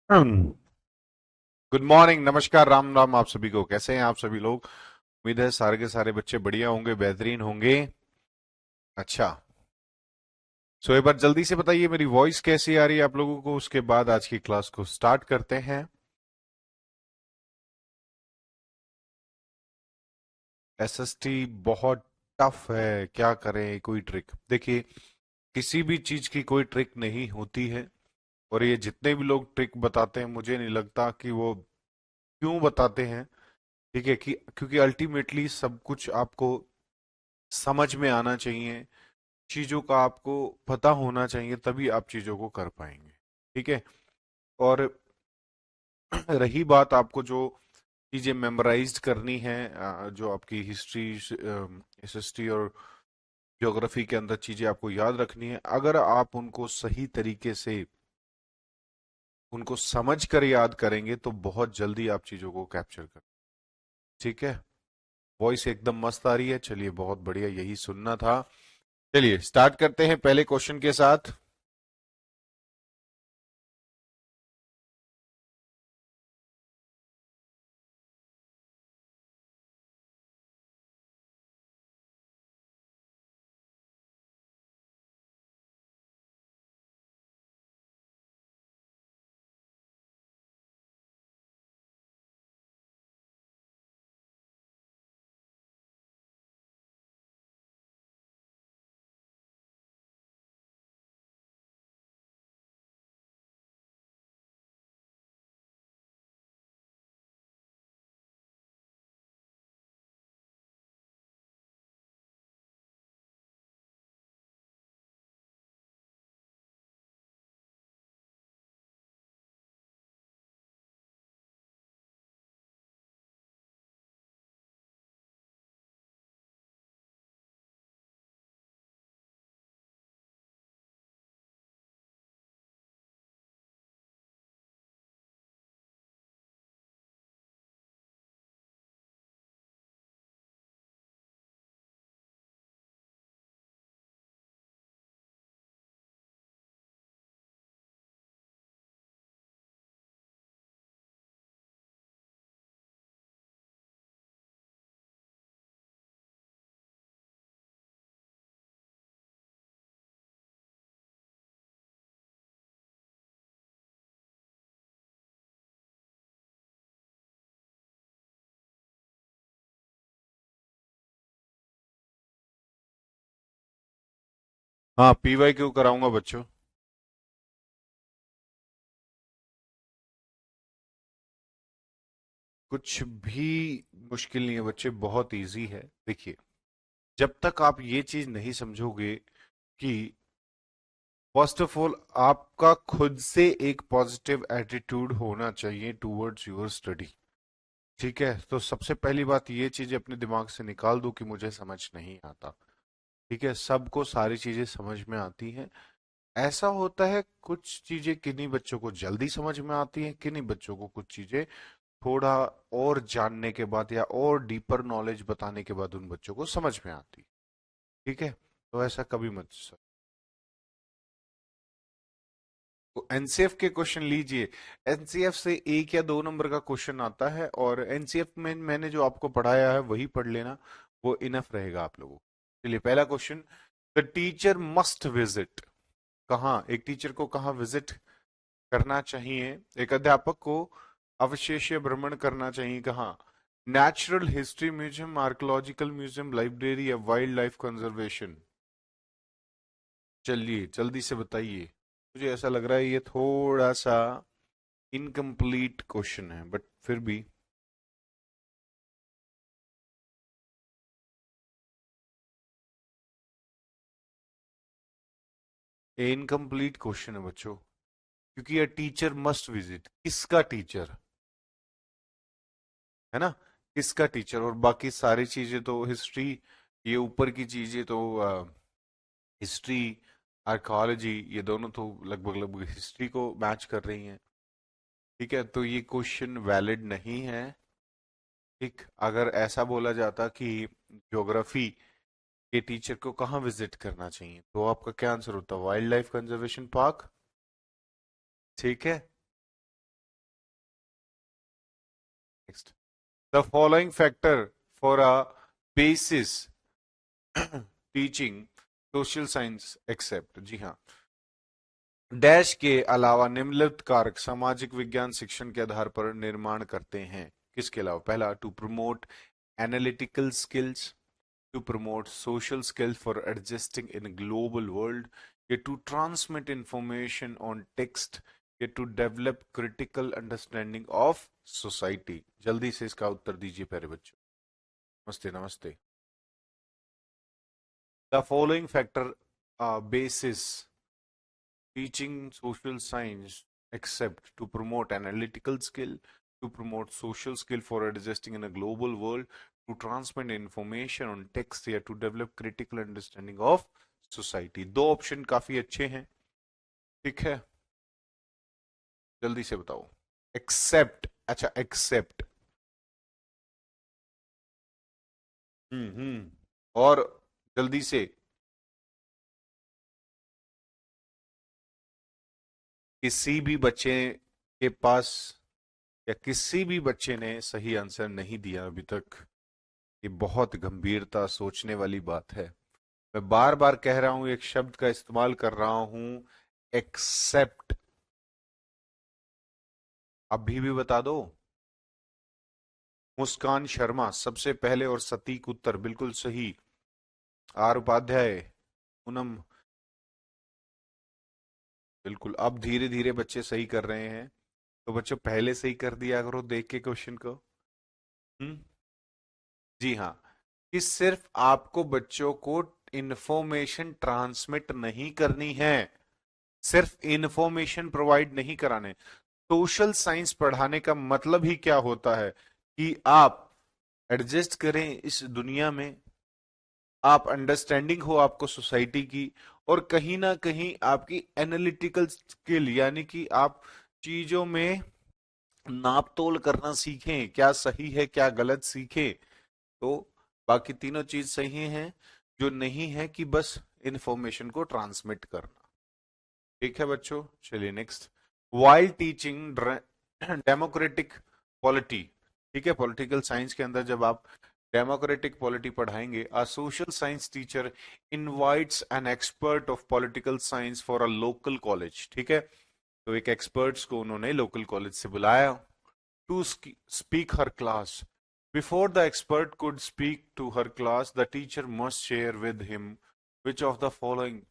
Good morning, नमस्कार, राम राम आप सभी को। कैसे हैं आप सभी लोग? उम्मीद है सारे के सारे बच्चे बढ़िया होंगे, बेहतरीन होंगे। अच्छा, सो एक बार जल्दी से बताइए मेरी वॉइस कैसी आ रही है आप लोगों को, उसके बाद आज की क्लास को स्टार्ट करते हैं। एसएसटी बहुत टफ है, क्या करें? कोई ट्रिक देखिए, किसी भी चीज की कोई ट्रिक नहीं होती है। और ये जितने भी लोग ट्रिक बताते हैं, मुझे नहीं लगता कि वो क्यों बताते हैं। ठीक है कि क्योंकि अल्टीमेटली सब कुछ आपको समझ में आना चाहिए, चीजों का आपको पता होना चाहिए, तभी आप चीजों को कर पाएंगे। ठीक है। और रही बात आपको जो चीजें मेमोराइज्ड करनी है, जो आपकी हिस्ट्री, एसएसटी और ज्योग्राफी के अंदर चीजें आपको याद रखनी है, अगर आप उनको सही तरीके से उनको समझ कर याद करेंगे तो बहुत जल्दी आप चीजों को कैप्चर कर। ठीक है। वॉइस एकदम मस्त आ रही है, चलिए बहुत बढ़िया, यही सुनना था। चलिए स्टार्ट करते हैं पहले क्वेश्चन के साथ। हाँ, पीवाई क्यों कराऊंगा बच्चों। कुछ भी मुश्किल नहीं है बच्चे, बहुत इजी है। देखिए, जब तक आप ये चीज नहीं समझोगे कि फर्स्ट ऑफ ऑल आपका खुद से एक पॉजिटिव एटीट्यूड होना चाहिए टूवर्ड्स योर स्टडी। ठीक है, तो सबसे पहली बात ये चीज अपने दिमाग से निकाल दो कि मुझे समझ नहीं आता। ठीक है, सबको सारी चीजें समझ में आती हैं। ऐसा होता है कुछ चीजें किन्हीं बच्चों को जल्दी समझ में आती हैं, किन्हीं बच्चों को कुछ चीजें थोड़ा और जानने के बाद या और डीपर नॉलेज बताने के बाद उन बच्चों को समझ में आती। ठीक है, तो ऐसा कभी मत सर। तो एनसीएफ के क्वेश्चन लीजिए। एनसीएफ से एक या दो नंबर का क्वेश्चन आता है, और एनसीएफ में मैंने जो आपको पढ़ाया है वही पढ़ लेना, वो इनफ रहेगा आप लोगों को। चलिए पहला question, the teacher must visit. कहाँ एक टीचर को कहाँ विजिट करना चाहिए? एक अध्यापक को अवशेषीय भ्रमण करना चाहिए कहाँ? Natural history museum, archaeological museum, library या वाइल्ड लाइफ कंजर्वेशन? चलिए जल्दी से बताइए। मुझे ऐसा लग रहा है ये थोड़ा सा इनकम्प्लीट क्वेश्चन है, बट फिर भी ये इनकम्प्लीट क्वेश्चन है बच्चों, क्योंकि ये टीचर मस्ट विजिट, किसका टीचर? है ना, किसका टीचर? और बाकी सारी चीजें तो हिस्ट्री, ये ऊपर की चीजें तो हिस्ट्री, आर्कोलॉजी, ये दोनों तो लगभग लगभग हिस्ट्री को मैच कर रही हैं। ठीक है, तो ये क्वेश्चन वैलिड नहीं है। ठीक, अगर ऐसा बोला जाता कि ज्योग्राफी के टीचर को कहाँ विजिट करना चाहिए, तो आपका क्या आंसर होता? Wild life conservation park. ठीक है, next, the following factor for a basis teaching social science except, जी हाँ, डैश के अलावा निम्नलिखित कारक सामाजिक विज्ञान शिक्षण के आधार पर निर्माण करते हैं। किसके अलावा? पहला, to promote analytical skills, to promote social skills for adjusting in global world, या to transmit information on text, या to develop critical understanding of society. जल्दी से इसका उत्तर दीजिए प्यारे बच्चों। नमस्ते नमस्ते। The following factor basis teaching social science except to promote analytical skill, to promote social skill for existing in a global world, to transmit information on text या to develop critical understanding of society। दो option काफी अच्छे हैं, ठीक है, जल्दी से बताओ। एक्सेप्ट, अच्छा एक्सेप्ट, और जल्दी से, किसी भी बच्चे के पास या किसी भी बच्चे ने सही आंसर नहीं दिया अभी तक, ये बहुत गंभीरता सोचने वाली बात है। मैं बार बार कह रहा हूं, एक शब्द का इस्तेमाल कर रहा हूं, एक्सेप्ट। अभी भी बता दो। मुस्कान शर्मा सबसे पहले और सटीक उत्तर, बिल्कुल सही। आर उपाध्याय, पूनम, बिल्कुल। अब धीरे धीरे बच्चे सही कर रहे हैं, तो बच्चों पहले सही कर दिया करो देख के क्वेश्चन को। हम्म, जी हाँ, कि सिर्फ आपको बच्चों को इंफॉर्मेशन ट्रांसमिट नहीं करनी है, सिर्फ इंफॉर्मेशन प्रोवाइड नहीं कराने। सोशल साइंस पढ़ाने का मतलब ही क्या होता है कि आप एडजस्ट करें इस दुनिया में, आप अंडरस्टैंडिंग हो आपको सोसाइटी की, और कहीं ना कहीं आपकी एनालिटिकल स्किल, यानी कि आप चीजों में नाप तोल करना सीखें, क्या सही है क्या गलत सीखें। तो बाकी तीनों चीज सही हैं, जो नहीं है कि बस इंफॉर्मेशन को ट्रांसमिट करना। ठीक है बच्चों, चलिए next. While teaching democratic polity, ठीक है, पॉलिटिकल साइंस के अंदर जब आप डेमोक्रेटिक पॉलिटी पढ़ाएंगे, a social science teacher invites an expert of political science for a local college, ठीक है, तो एक एक्सपर्ट्स को उन्होंने लोकल कॉलेज से बुलाया to speak her class. Before the expert could speak to her class, the teacher must share with him which of the following.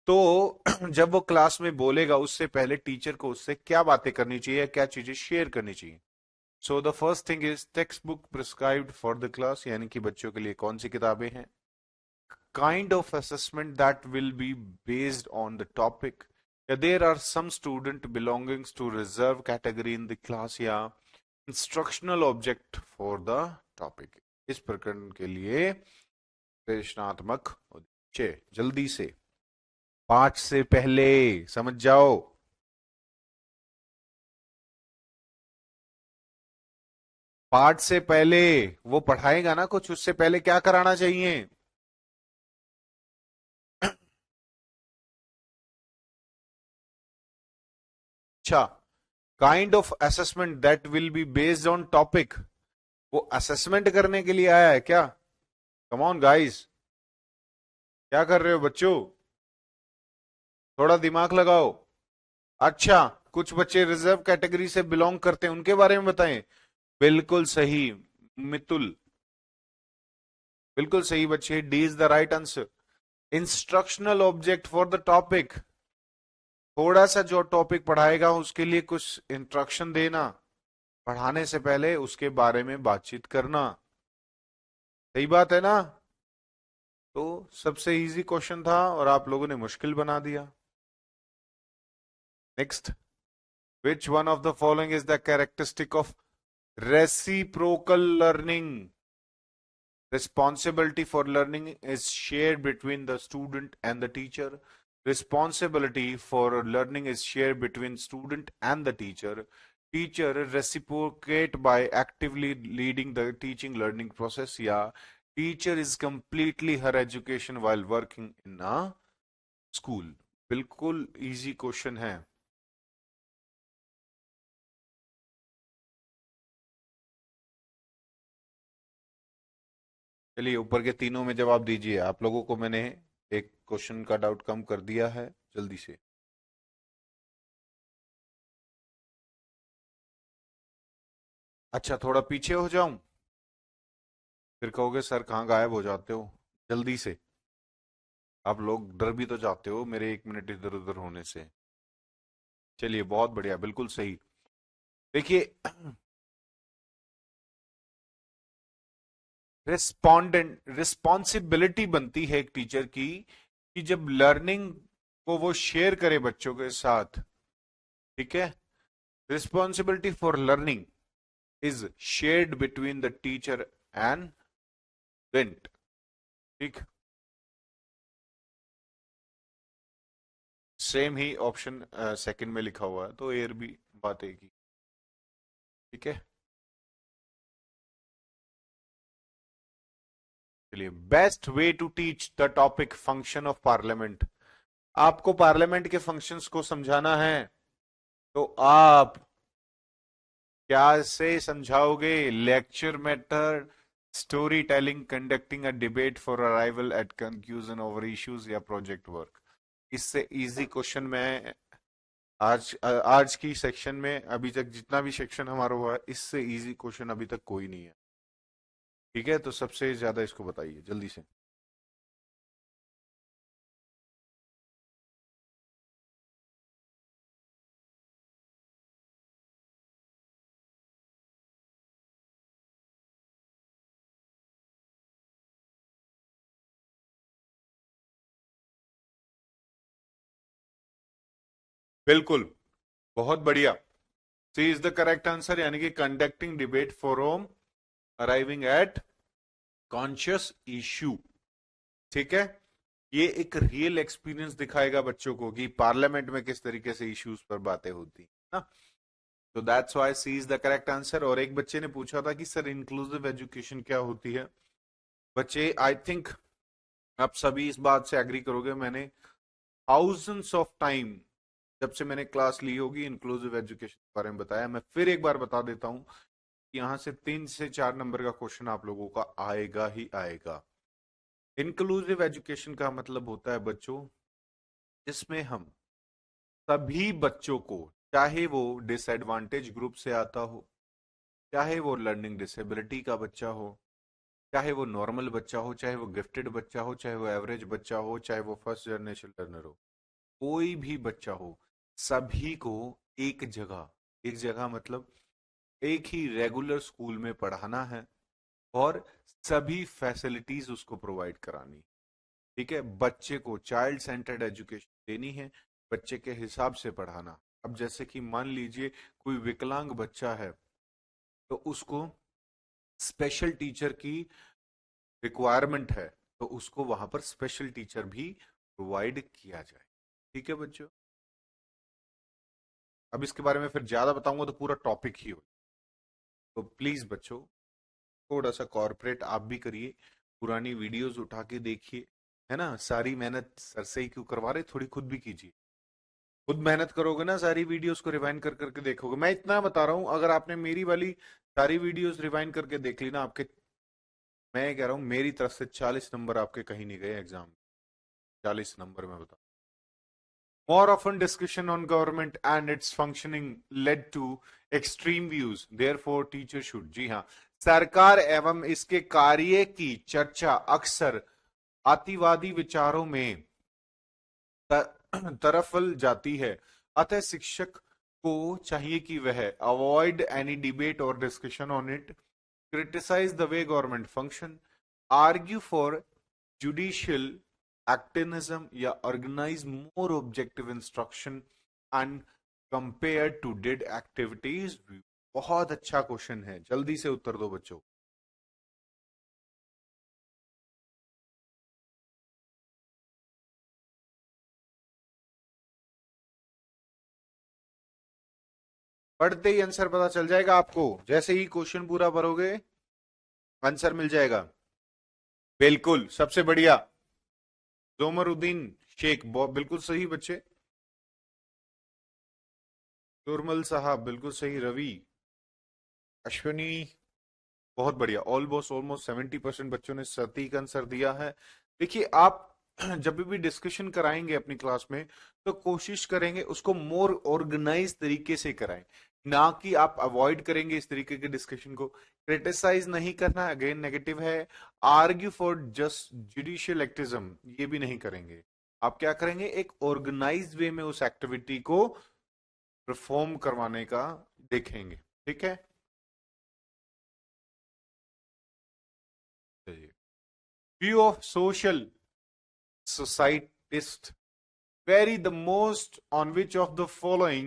तो जब वो क्लास में बोलेगा, उससे पहले टीचर को उससे क्या बातें करनी चाहिए, क्या चीजें शेयर करनी चाहिए। So the first thing is text book prescribed for the class, यानी कि बच्चों के लिए कौन सी किताबें हैं। Kind of assessment that will be based on the topic, या there are some student belongings to reserve category in the class, या instructional object for the topic. इस प्रकरण के लिए प्रश्नात्मक उद्देश्य, जल्दी से, पाठ से पहले समझ जाओ। पाठ से पहले वो पढ़ाएगा ना कुछ, उससे पहले क्या कराना चाहिए? अच्छा, kind of assessment that will be based on topic, वो असेसमेंट करने के लिए आया है क्या? कम ऑन गाइस, क्या कर रहे हो बच्चों? थोड़ा दिमाग लगाओ। अच्छा, कुछ बच्चे रिजर्व कैटेगरी से बिलोंग करते हैं, उनके बारे में बताएं। बिल्कुल सही मितुल, बिल्कुल सही बच्चे, D is the right answer. Instructional object for the topic, थोड़ा सा जो टॉपिक पढ़ाएगा उसके लिए कुछ इंस्ट्रक्शन देना, पढ़ाने से पहले उसके बारे में बातचीत करना। सही बात है ना? तो सबसे इजी क्वेश्चन था और आप लोगों ने मुश्किल बना दिया। Next, which one of the following is the characteristic of reciprocal learning? Responsibility for learning is shared between the student and the teacher. Responsibility for learning is shared between student and the teacher. Teacher reciprocate by actively leading the teaching learning process. Yeah, teacher is completely her education while working in a school. बिल्कुल easy question है। चलिए ऊपर के तीनों में जवाब दीजिए। आप लोगों को मैंने एक क्वेश्चन का डाउट कम कर दिया है, जल्दी से। अच्छा, थोड़ा पीछे हो जाऊं? फिर कहोगे सर कहाँ गायब हो जाते हो जल्दी से। आप लोग डर भी तो जाते हो मेरे 1 मिनट इधर उधर होने से। चलिए बहुत बढ़िया, बिल्कुल सही। देखिए, रिस्पॉन्डेंट रिस्पॉन्सिबिलिटी बनती है एक टीचर की कि जब लर्निंग को वो शेयर करे बच्चों के साथ, ठीक है। Responsibility for learning is shared between the teacher and student, ठीक। सेम ही ऑप्शन सेकंड में लिखा हुआ है, तो एयर भी बात एक ही, ठीक है। चलिए, best way to teach the topic function of parliament. आपको पार्लियामेंट के फंक्शंस को समझाना है, तो आप क्या से समझाओगे? Lecture method, story telling, conducting a debate for arrival at conclusion over issues, या प्रोजेक्ट वर्क? इससे इजी क्वेश्चन मैं आज की सेक्शन में, अभी तक जितना भी सेक्शन हमारा हुआ है, इससे इजी क्वेश्चन अभी तक कोई नहीं है, ठीक है। तो सबसे ज्यादा इसको बताइए जल्दी से। बिल्कुल, बहुत बढ़िया। सी इज द करेक्ट आंसर, यानी कि conducting debate forum arriving at conscious issue, ठीक है। ये एक रियल एक्सपीरियंस दिखाएगा बच्चों को कि पार्लियामेंट में किस तरीके से इश्यूज पर बातें होती हैं ना। तो that's why C is the correct answer. और एक बच्चे ने पूछा था कि सर इंक्लूसिव एजुकेशन क्या होती है। बच्चे, आई थिंक आप सभी इस बात से एग्री करोगे, मैंने थाउजेंड्स ऑफ टाइम जब से मैंने क्लास ली होगी इंक्लूसिव एजुकेशन के बारे में बताया। मैं फिर एक बार बता देता हूं कि यहां से 3 से 4 नंबर का क्वेश्चन आप लोगों का आएगा ही आएगा। इंक्लूसिव एजुकेशन का मतलब होता है बच्चों, जिसमें हम सभी बच्चों को, चाहे वो डिसएडवांटेज ग्रुप से आता हो, चाहे वो लर्निंग डिसेबिलिटी का बच्चा हो, चाहे वो नॉर्मल बच्चा हो, चाहे वो गिफ्टेड बच्चा हो, चाहे वो एवरेज बच्चा हो, चाहे वो फर्स्ट जनरेशन लर्नर हो, कोई भी बच्चा हो, सभी को एक जगह मतलब एक ही रेगुलर स्कूल में पढ़ाना है और सभी फैसिलिटीज उसको प्रोवाइड करानी, ठीक है। बच्चे को चाइल्ड सेंटर्ड एजुकेशन देनी है, बच्चे के हिसाब से पढ़ाना। अब जैसे कि मान लीजिए कोई विकलांग बच्चा है, तो उसको स्पेशल टीचर की रिक्वायरमेंट है, तो उसको वहां पर स्पेशल टीचर भी प्रोवाइड किया जाए, ठीक है बच्चों। अब इसके बारे में फिर ज्यादा बताऊंगा तो पूरा टॉपिक ही हो, तो प्लीज बच्चों थोड़ा सा कॉर्पोरेट आप भी करिए, पुरानी वीडियोस उठा के देखिए, है ना। सारी मेहनत सर से ही क्यों करवा रहे, थोड़ी खुद भी कीजिए। खुद मेहनत करोगे ना, सारी वीडियोस को रिवाइंड कर करके देखोगे। मैं इतना बता रहा हूं, अगर आपने मेरी वाली सारी वीडियोस रिवाइंड करके देख ली ना, आपके, मैं कह रहा हूं मेरी तरफ से 40 नंबर आपके कहीं नहीं गए एग्जाम में। 40 नंबर में बता। More often discussion on government and its functioning led to extreme views. Therefore, teachers should. जी हाँ, सरकार एवं इसके कार्य की चर्चा अक्सर अतिवादी विचारों में तरफल जाती है। अतः शिक्षक को चाहिए कि वह अवॉइड एनी डिबेट और discussion on it, criticize the way government function, argue for judicial activism या organize more objective instruction and compared to did activities। बहुत अच्छा क्वेश्चन है, जल्दी से उत्तर दो बच्चों। पढ़ते ही आंसर पता चल जाएगा आपको, जैसे ही क्वेश्चन पूरा भरोगे आंसर मिल जाएगा। बिल्कुल, सबसे बढ़िया जोमरुद्दीन शेख, बिल्कुल सही बच्चे। तुरमल साहब बिल्कुल सही। रवि, अश्विनी, बहुत बढ़िया, ऑलमोस्ट ऑलमोस्ट 70% बच्चों ने सटीक आंसर दिया है। देखिए आप जब भी डिस्कशन कराएंगे अपनी क्लास में, तो कोशिश करेंगे उसको मोर ऑर्गेनाइज तरीके से कराएं, ना कि आप अवॉइड करेंगे इस तरीके के डिस्कशन को। क्रिटिसाइज नहीं करना, अगेन नेगेटिव है। आर्ग्यू फॉर जस्ट जुडिशियल एक्टिज्म, ये भी नहीं करेंगे। आप क्या करेंगे, एक ऑर्गेनाइज वे में उस एक्टिविटी को परफॉर्म करवाने का देखेंगे। ठीक है, चलिए। View of social societist vary the most on which of the following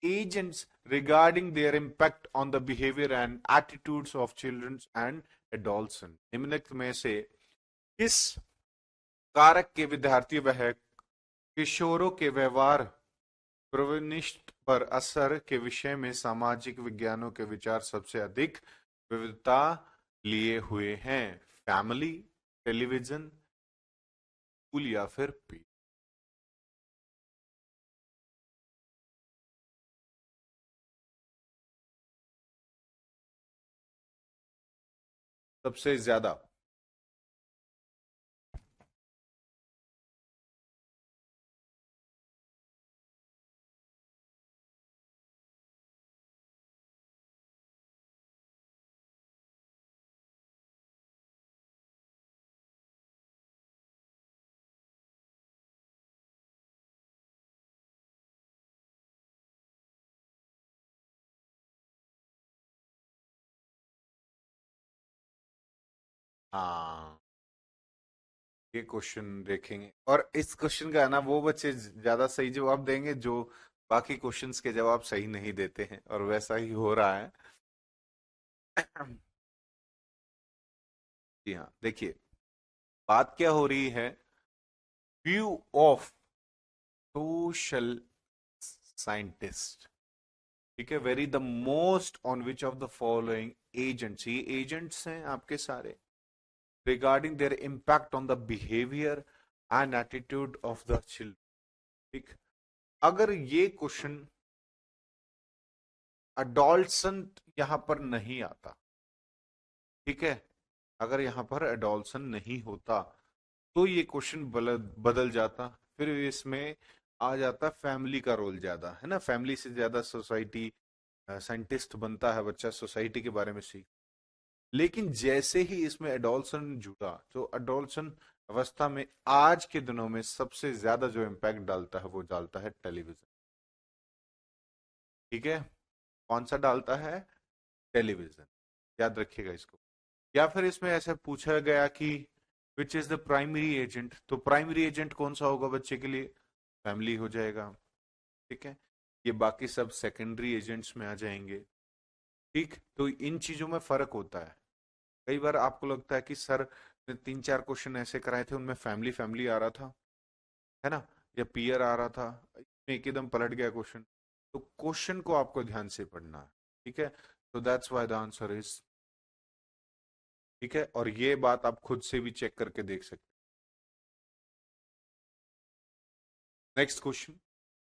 agents regarding their impact on the behavior and attitudes of children and adolescents। निम्नलिखित में से किस कारक के विद्यार्थी वह किशोरों के व्यवहार प्रविष्ट पर असर के विषय में सामाजिक विज्ञानों के विचार सबसे अधिक विविधता लिए हुए हैं? फैमिली, टेलीविजन, स्कूल या फिर पी? सबसे ज्यादा? हाँ, ये क्वेश्चन देखेंगे, और इस क्वेश्चन का है ना, वो बच्चे ज्यादा सही जवाब देंगे जो बाकी क्वेश्चंस के जवाब सही नहीं देते हैं, और वैसा ही हो रहा है। जी हाँ, देखिए बात क्या हो रही है। व्यू ऑफ सोशल साइंटिस्ट, ठीक है, very the most on which of the following agents, ये एजेंट्स हैं आपके सारे, regarding their impact on the behaviour and attitude of the children. ठीक, अगर ये क्वेश्चन अडोल्सेंट यहां पर नहीं आता, ठीक है, अगर यहां पर एडोल्सन नहीं होता, तो ये क्वेश्चन बदल जाता। फिर इसमें आ जाता फैमिली का रोल ज्यादा, है ना, फैमिली से ज्यादा सोसाइटी, साइंटिस्ट बनता है बच्चा, सोसाइटी के बारे में सीख। लेकिन जैसे ही इसमें एडोल्सन जुड़ा, तो एडोल्सन अवस्था में आज के दिनों में सबसे ज्यादा जो इम्पैक्ट डालता है वो डालता है टेलीविजन। ठीक है, कौन सा डालता है? टेलीविजन, याद रखिएगा इसको। या फिर इसमें ऐसे पूछा गया कि which is the primary agent, तो प्राइमरी एजेंट कौन सा होगा बच्चे के लिए? फैमिली हो जाएगा। ठीक है, ये बाकी सब सेकेंडरी एजेंट्स में आ जाएंगे। ठीक, तो इन चीजों में फर्क होता है। कई बार आपको लगता है कि सर ने 3-4 क्वेश्चन ऐसे कराए थे, उनमें फैमिली फैमिली आ रहा था, है ना, या पीयर आ रहा था, इसमें एकदम पलट गया क्वेश्चन। तो क्वेश्चन को आपको ध्यान से पढ़ना है। ठीक है, तो that's why the answer is, ठीक है, और ये बात आप खुद से भी चेक करके देख सकते हैं। Next question,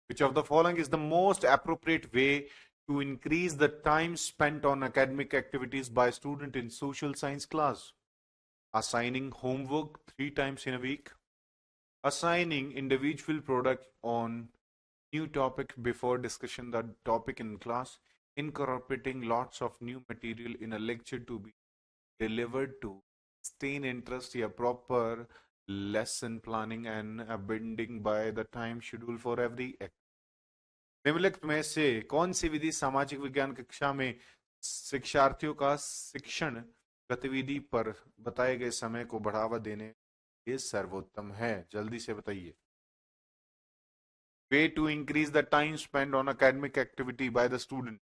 which of the following is the most appropriate way to increase the time spent on academic activities by student in social science class? Assigning homework 3 times in a week, assigning individual product on new topic before discussion the topic in class, incorporating lots of new material in a lecture to be delivered to sustain interest या proper lesson planning and abiding by the time schedule for every act। निम्नलिखित में से कौन सी विधि सामाजिक विज्ञान कक्षा में शिक्षार्थियों का शिक्षण गतिविधि पर बताए गए समय को बढ़ावा देने ये सर्वोत्तम है? जल्दी से बताइए। Way to increase the time spend on academic activity by the student.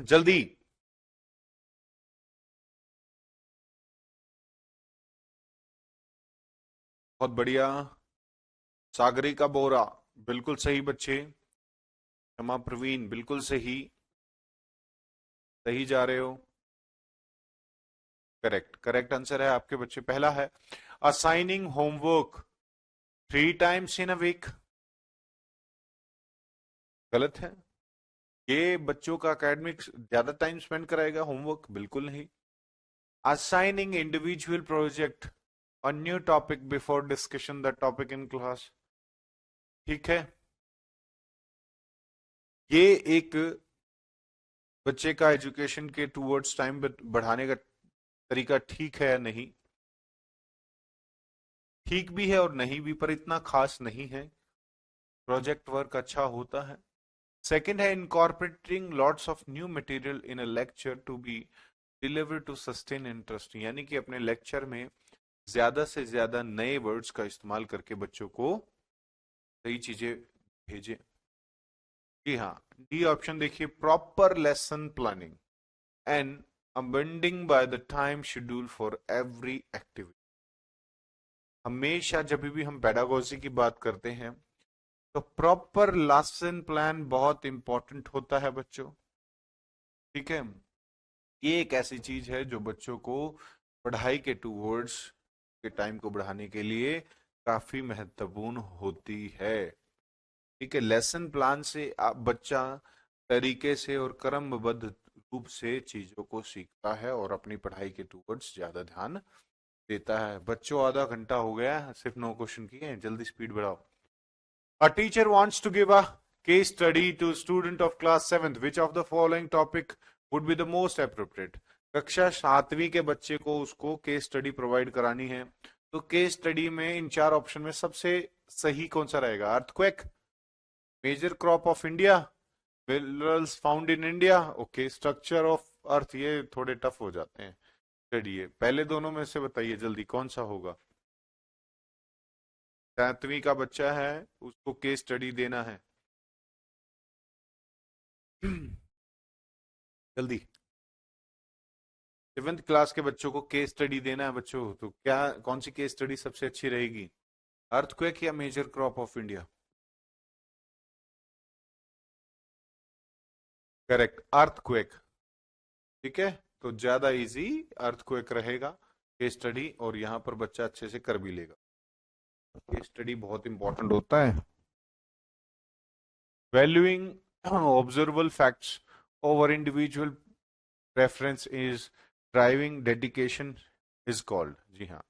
जल्दी। बहुत बढ़िया, सागरिका बोरा, बिल्कुल सही बच्चे। क्षमा प्रवीण, बिल्कुल सही, सही जा रहे हो। करेक्ट, करेक्ट आंसर है आपके बच्चे। पहला है assigning homework 3 times in a week। गलत है। ये बच्चों का एकेडमिक्स ज्यादा टाइम स्पेंड कराएगा होमवर्क? बिल्कुल नहीं। Assigning individual project a new topic before discussion the topic in class। ठीक है, ये एक बच्चे का एजुकेशन के टूवर्ड्स टाइम बढ़ाने का तरीका ठीक है या नहीं? ठीक भी है और नहीं भी, पर इतना खास नहीं है। प्रोजेक्ट वर्क अच्छा होता है। सेकंड है incorporating lots of new material in a lecture to be deliver to sustain interest, यानी कि अपने लेक्चर में ज्यादा से ज्यादा नए वर्ड्स का इस्तेमाल करके बच्चों को सही चीजें भेजें। जी हाँ, डी ऑप्शन देखिए, proper lesson planning and abiding by the time schedule for every activity. हमेशा जब भी हम पेडागोजी की बात करते हैं तो प्रॉपर लेसन प्लान बहुत इंपॉर्टेंट होता है बच्चों। ठीक है, ये एक ऐसी चीज है जो बच्चों को पढ़ाई के टूवर्ड्स के टाइम को बढ़ाने के लिए काफी महत्वपूर्ण होती है। ठीक है, लेसन प्लान से आप बच्चा तरीके से और क्रमबद्ध रूप से चीजों को सीखता है और अपनी पढ़ाई के टूवर्ड्स ज्यादा ध्यान देता है। बच्चों आधा घंटा हो गया, सिर्फ 9 क्वेश्चन किए हैं, जल्दी स्पीड बढ़ाओ। A teacher wants to give a case study to a student of class 7th. Which of the following topic would be the most appropriate? कक्षा 7वीं के बच्चे को उसको केस स्टडी प्रोवाइड करानी है, तो केस स्टडी में इन 4 ऑप्शन में सबसे सही कौन सा रहेगा? Earthquake, major crop of India, minerals found in India, okay, structure of earth. ये थोड़े टफ हो जाते हैं। चलिए पहले दोनों में से बताइए जल्दी कौन सा होगा। 7वीं का बच्चा है, उसको केस स्टडी देना है। जल्दी। 7th क्लास के बच्चों को केस स्टडी देना है बच्चों, तो क्या कौन सी केस स्टडी सबसे अच्छी रहेगी? अर्थक्वेक या major crop of India? Correct, earthquake. ठीक है, तो ज्यादा इजी अर्थक्वेक रहेगा केस स्टडी, और यहां पर बच्चा अच्छे से कर भी लेगा। केस स्टडी बहुत इंपॉर्टेंट होता है। Valuing observable facts over individual preference is driving dedication is called. जी हाँ,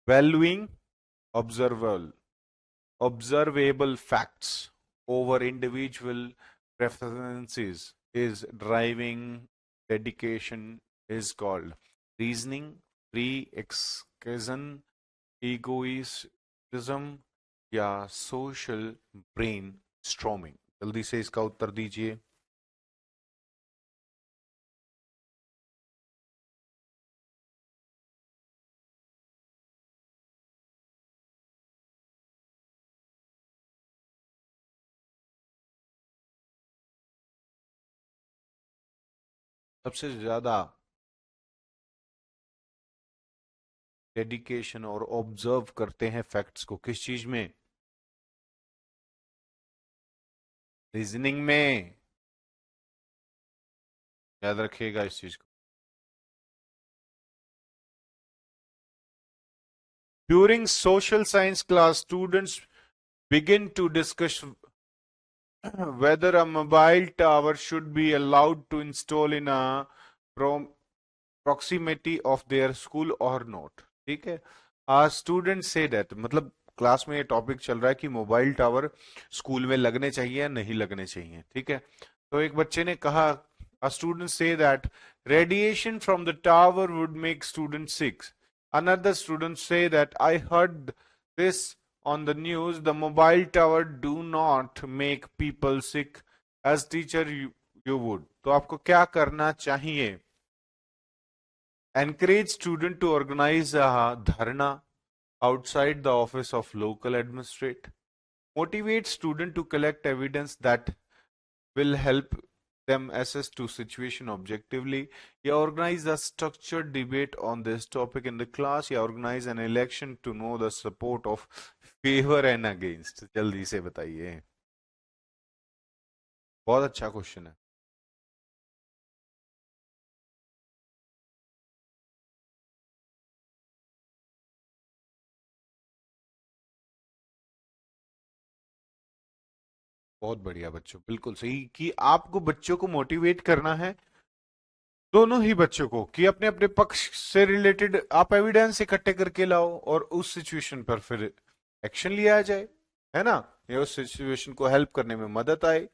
valuing observable observable facts over individual preferences is driving dedication is called reasoning, free exclusion, egoism या social brainstorming। जल्दी से इसका उत्तर दीजिए। सबसे ज्यादा डेडिकेशन और ऑब्जर्व करते हैं फैक्ट्स को किस चीज में? रीजनिंग में। याद रखिएगा इस चीज को। During social science class students begin to discuss whether a mobile tower should be allowed to install in a proximity of their school or not। ठीक है, स्टूडेंट से दैट मतलब क्लास में ये टॉपिक चल रहा है कि मोबाइल टावर स्कूल में लगने चाहिए या नहीं लगने चाहिए। ठीक है, तो एक बच्चे ने कहा, a student say that radiation from the tower would make students sick। Another student say that I heard this on the news, the mobile tower do not make people sick, as teacher you would। तो आपको क्या करना चाहिए? Encourage student to organize a dharna outside the office of local administrate, motivate student to collect evidence that will help them assess to situation objectively, या organize a structured debate on this topic in the class, या organize an election to know the support of favor and against। जल्दी से बताइए। बहुत अच्छा question है। बहुत बढ़िया बच्चों, बिल्कुल सही कि आपको बच्चों को मोटिवेट करना है, दोनों ही बच्चों को, कि अपने अपने पक्ष से रिलेटेड आप एविडेंस इकट्ठे करके लाओ और उस सिचुएशन पर फिर एक्शन लिया जाए, है ना, ये उस सिचुएशन को हेल्प करने में मदद आए।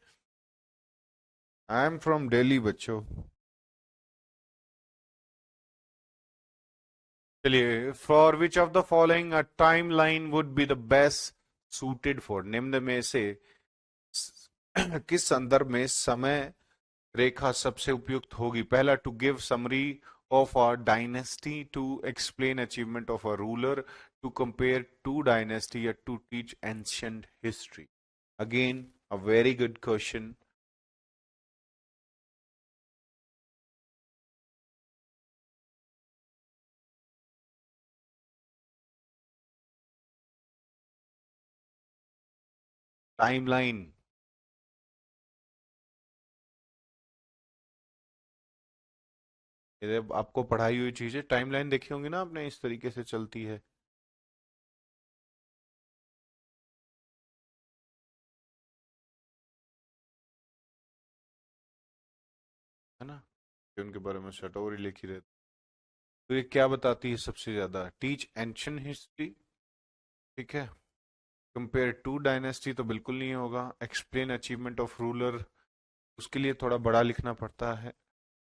आई एम फ्रॉम दिल्ली बच्चों। चलिए, for which of the following a time line would be the best suited for, निम्न में से किस संदर्भ में समय रेखा सबसे उपयुक्त होगी? पहला, to give summary of a dynasty, to explain achievement of a ruler, to compare to dynasty, या to teach ancient history. Again a very good question. Timeline, ये आपको पढ़ाई हुई चीजें, टाइमलाइन देखी होंगी ना आपने, इस तरीके से चलती है ना, कि उनके बारे में शटोरी लिखी रहती। तो ये क्या बताती है सबसे ज्यादा? टीच एंशियंट हिस्ट्री, ठीक है। कंपेयर टू डायनेस्टी तो बिल्कुल नहीं होगा। एक्सप्लेन अचीवमेंट ऑफ रूलर, उसके लिए थोड़ा बड़ा लिखना पड़ता है।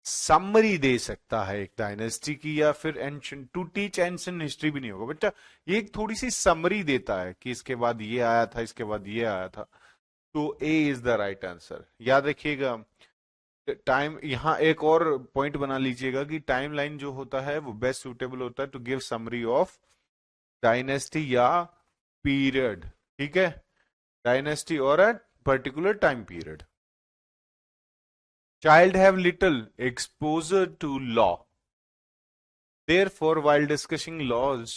समरी दे सकता है एक डायनेस्टी की, या फिर ancient, to teach ancient history भी नहीं होगा बेटा। ये एक थोड़ी सी समरी देता है कि इसके बाद ये आया था, इसके बाद ये आया था। तो ए इज द राइट आंसर, याद रखिएगा। टाइम, यहाँ एक और पॉइंट बना लीजिएगा कि टाइमलाइन जो होता है वो बेस्ट सुटेबल होता है to give summary of dynasty या पीरियड, ठीक है, डायनेस्टी और a particular time period. Child have little exposure to law. Therefore, while discussing laws,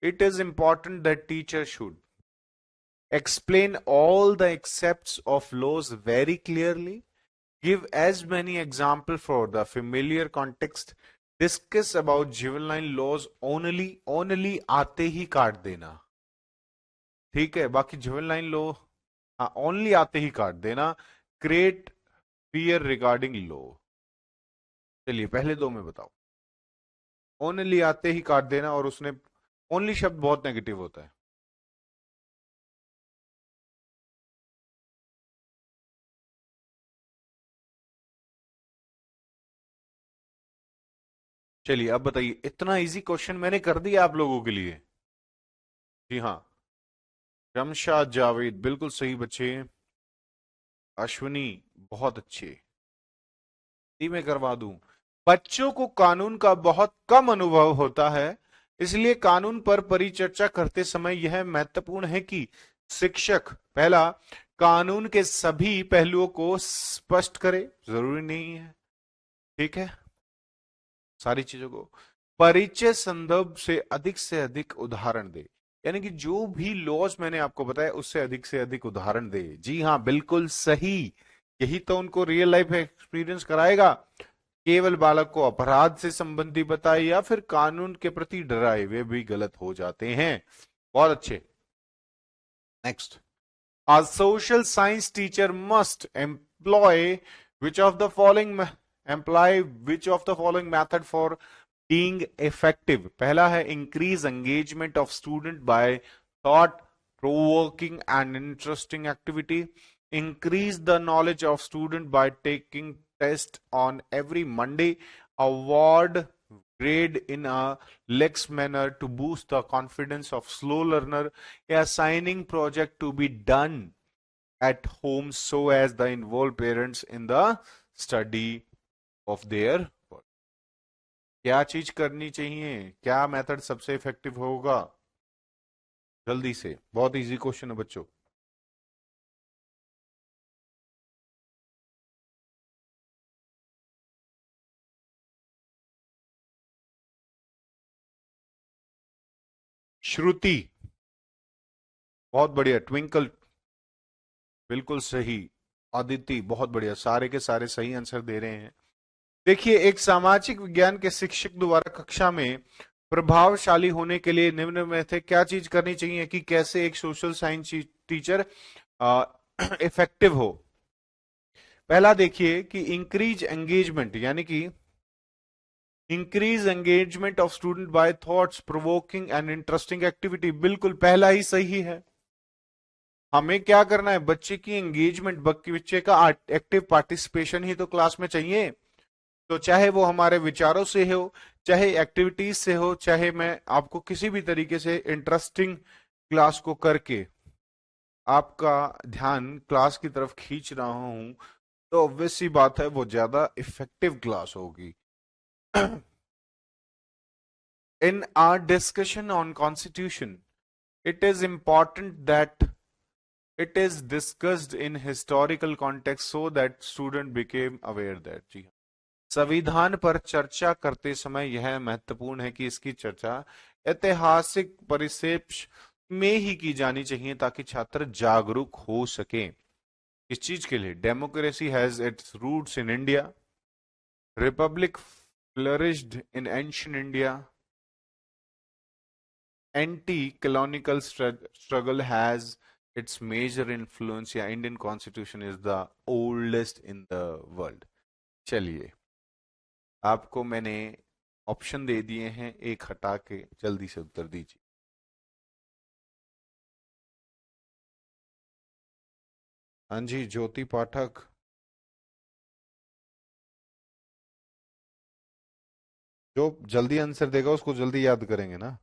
it is important that teacher should explain all the accepts of laws very clearly, give as many examples for the familiar context, discuss about juvenile laws only आते ही काट देना, ठीक है, बाकी juvenile law हाँ only आते ही काट देना, क्रिएट फियर रिगार्डिंग लॉ। चलिए पहले दो में बताओ। ओनली आते ही काट देना, और उसने ओनली शब्द बहुत नेगेटिव होता है। चलिए अब बताइए, इतना इजी क्वेश्चन मैंने कर दिया आप लोगों के लिए। जी हाँ, रमशाद जावेद बिल्कुल सही बच्चे। अश्विनी बहुत अच्छे, जी मैं करवा दूं। बच्चों को कानून का बहुत कम अनुभव होता है, इसलिए कानून पर परिचर्चा करते समय यह महत्वपूर्ण है कि शिक्षक पहला कानून के सभी पहलुओं को स्पष्ट करे, जरूरी नहीं है, ठीक है, सारी चीजों को परिचय संदर्भ से अधिक उदाहरण दे, यानी कि जो भी लॉज मैंने आपको बताया उससे अधिक उदाहरण दे। जी हाँ बिल्कुल सही, यही तो उनको रियल लाइफ एक्सपीरियंस कराएगा। केवल बालक को अपराध से संबंधी बताए या फिर कानून के प्रति डराए, वे भी गलत हो जाते हैं। बहुत अच्छे। Next, a social science teacher must which of the following employ which of the following method for being effective? पहला है increase engagement of student by thought provoking and interesting activity, increase the knowledge of student by taking test on every Monday, award grade in a lax manner to boost the confidence of slow learner, assigning project to be done at home so as the involve parents in the study of their work। क्या चीज करनी चाहिए, क्या method सबसे effective होगा? जल्दी से, बहुत इजी क्वेश्चन है बच्चों। श्रुति बहुत बढ़िया, ट्विंकल बिल्कुल सही, अदिति बहुत बढ़िया, सारे के सारे सही आंसर दे रहे हैं। देखिए, एक सामाजिक विज्ञान के शिक्षक द्वारा कक्षा में प्रभावशाली होने के लिए निम्न में से क्या चीज करनी चाहिए कि कैसे एक सोशल साइंस टीचर इफेक्टिव हो। पहला देखिए कि इंक्रीज एंगेजमेंट, यानी कि increase engagement of student by thoughts provoking and interesting activity, बिल्कुल पहला ही सही है। हमें क्या करना है, बच्चे की एंगेजमेंट, बच्चे का एक्टिव पार्टिसिपेशन ही तो क्लास में चाहिए। तो चाहे वो हमारे विचारों से हो, चाहे एक्टिविटीज से हो, चाहे मैं आपको किसी भी तरीके से इंटरेस्टिंग क्लास को करके आपका ध्यान क्लास की तरफ खींच रहा हूं, तो ऑब्वियस सी बात है वो ज्यादा इफेक्टिव क्लास होगी। In our discussion on constitution, it is important that it is discussed in historical context so that student became aware that, जी हाँ, संविधान पर चर्चा करते समय यह महत्वपूर्ण है कि इसकी चर्चा ऐतिहासिक परिप्रेक्ष्य में ही की जानी चाहिए ताकि छात्र जागरूक हो सकें। इस चीज के लिए democracy has its roots in India, republic flourished in ancient India, anti-colonial struggle has its major influence, या Indian constitution is the oldest in the world. चलिए, आपको मैंने ऑप्शन दे दिए हैं, एक हटा के जल्दी से उत्तर दीजिए। हाँ जी, ज्योति पाठक। जो जल्दी आंसर देगा उसको जल्दी याद करेंगे ना।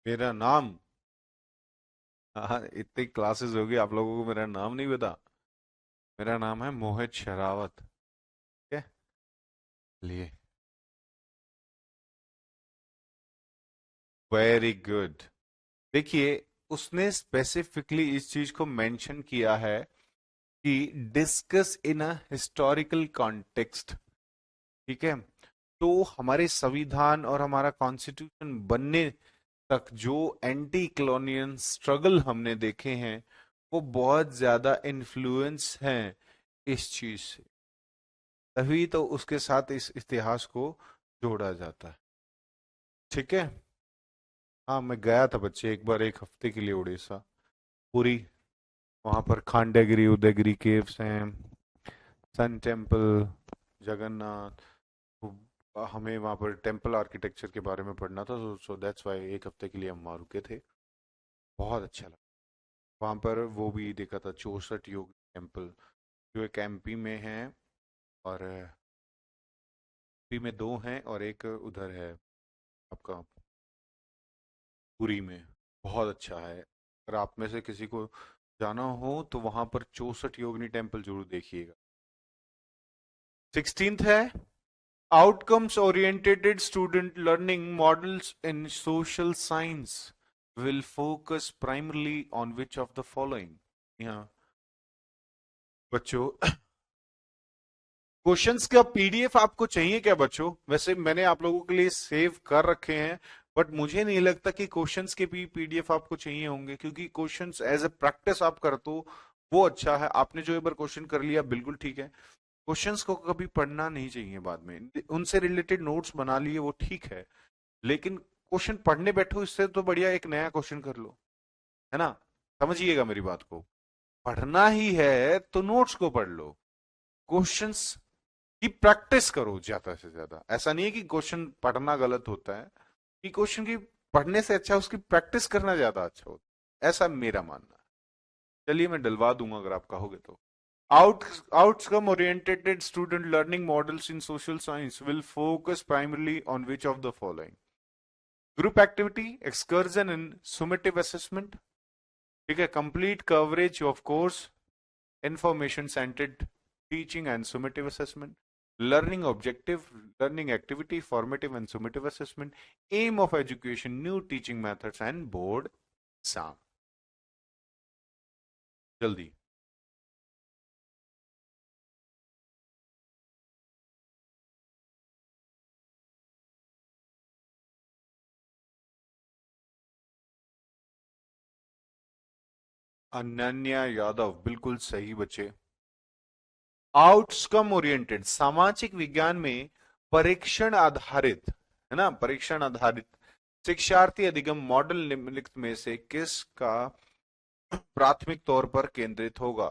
मेरा नाम, हाँ, इतनी क्लासेस होगी आप लोगों को मेरा नाम नहीं पता। मेरा नाम है मोहित शरावत। ठीक है, लिए, वेरी गुड। देखिए, उसने स्पेसिफिकली इस चीज को मेंशन किया है कि discuss in a historical context. ठीक है, तो हमारे संविधान और हमारा कॉन्स्टिट्यूशन बनने तक जो एंटी कॉलोनियल स्ट्रगल हमने देखे हैं, वो बहुत ज्यादा इन्फ्लुएंस हैं इस चीज से, तभी तो उसके साथ इस इतिहास को जोड़ा जाता है। ठीक है। हाँ, मैं गया था बच्चे एक बार, एक हफ्ते के लिए उड़ीसा, पुरी। वहां पर खांडेगिरी उदयगिरी केव्स हैं, सन टेम्पल, जगन्नाथ। हमें वहां पर टेम्पल आर्किटेक्चर के बारे में पढ़ना था, सो दैट्स वाई एक हफ्ते के लिए हम वहां रुके थे। बहुत अच्छा लगा। वहां पर वो भी देखा था, 64 योग टेम्पल, जो एक एमपी में है, और यूपी में दो हैं और एक उधर है आपका पुरी में। बहुत अच्छा है, अगर आप में से किसी को जाना हो तो वहां पर 64 योगिनी टेम्पल जरूर देखिएगा। 16th है, outcomes oriented student learning models in social science will focus primarily on which of the following। यहाँ बच्चों, क्वेश्चंस का पीडीएफ आपको चाहिए क्या बच्चों? वैसे मैंने आप लोगों के लिए सेव कर रखे हैं, बट मुझे नहीं लगता कि क्वेश्चंस के भी पीडीएफ आपको चाहिए होंगे, क्योंकि क्वेश्चंस एज ए प्रैक्टिस आप कर तो वो अच्छा है। आपने जो एक बार क्वेश्चन कर लिया बिल्कुल ठीक है, क्वेश्चंस को कभी पढ़ना नहीं चाहिए बाद में, उनसे रिलेटेड नोट्स बना लिए वो ठीक है, लेकिन क्वेश्चन पढ़ने बैठो इससे तो बढ़िया एक नया क्वेश्चन कर लो, है ना? समझिएगा मेरी बात को, पढ़ना ही है तो नोट्स को पढ़ लो, क्वेश्चंस की प्रैक्टिस करो ज्यादा से ज्यादा। ऐसा नहीं है कि क्वेश्चन पढ़ना गलत होता है, कि क्वेश्चन की पढ़ने से अच्छा उसकी प्रैक्टिस करना ज्यादा अच्छा होता है, ऐसा मेरा मानना है। चलिए, मैं डलवा दूंगा अगर आप कहोगे तो। Out, outcome oriented student learning models in social science will focus primarily on which of the following: group activity, excursion and summative assessment, ठीक है, complete coverage of course, information centered teaching and summative assessment, learning objective, learning activity, formative and summative assessment, aim of education, new teaching methods and board exam। जल्दी। अनन्या यादव, बिल्कुल सही बच्चे। Outcome oriented, सामाजिक विज्ञान में परीक्षण आधारित, है ना, परीक्षण आधारित शिक्षार्थी अधिगम मॉडल निम्नलिखित में से किसका प्राथमिक तौर पर केंद्रित होगा?